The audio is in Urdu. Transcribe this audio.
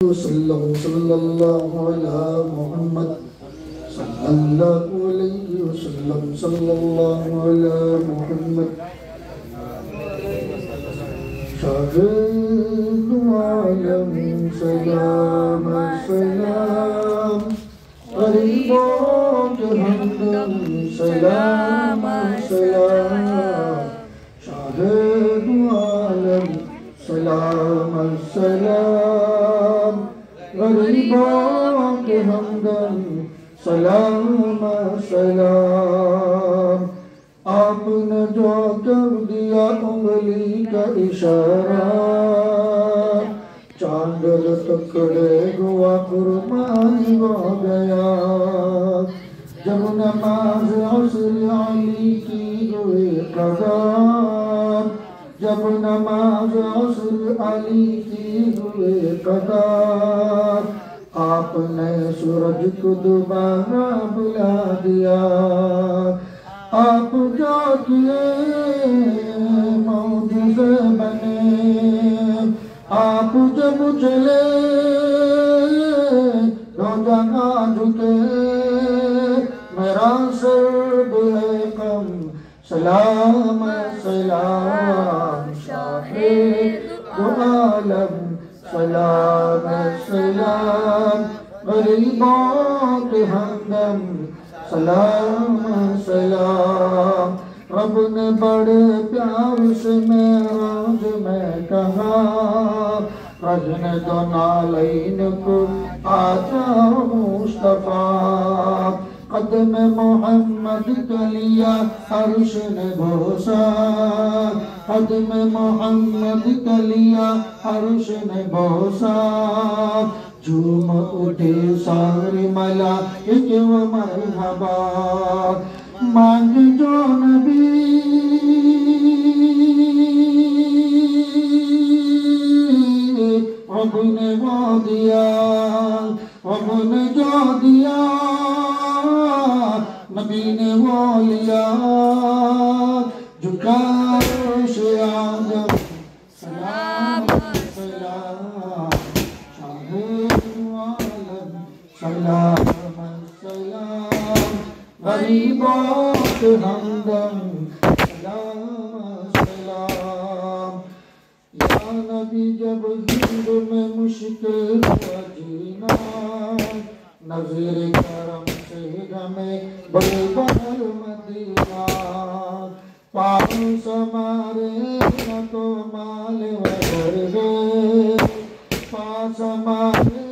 صلی اللہ علی محمد صلی اللہ علیہ وسلم صلی اللہ علی محمد شاہد عالم سلام سلام غریبوں کے ہمدم سلام سلام شاہد عالم سلام سلام غریبوں کے ہمدم سلام سلام آپ نے جو کر دیا انگلی کا اشارہ چاند ٹکڑے ہوا قربانی ہو گیا جب نماز عصر علی کی ہوئی قضا جب نماز عصر علی کی ہوئی قضا آپ نے سورج کو دوبارہ بلا دیا آپ جو کیے معجزے بنے آپ جب چلے دو جہاں جھکے میرا سر بے غم سلام سلام شاہد عالم سلام سلام غریبوں کے ہمدم سلام سلام رب نے بڑے پیار سے معراج میں کہا رجن دو نالین کو آتا مصطفیٰ قدم محمد کا لیا عرش نے بوسا قدم محمد کا لیا عرش نے بوسا جھوم اٹھے ساری ملائک و مرحبا مانگ جو نبی رب نے وہ دیا رب نے جو دیا نبی نے وہ لیا جھکا عرش اعظم سلام سلام سلام سلام غریبوں کے ہمدم سلام سلام یا نبی جب ہند میں مشکل ہوا جینا نظیر کرم سے ہمیں بلبل مدینہ پاس ہمارے نہ تو مال وغیرہ پاس ہمارے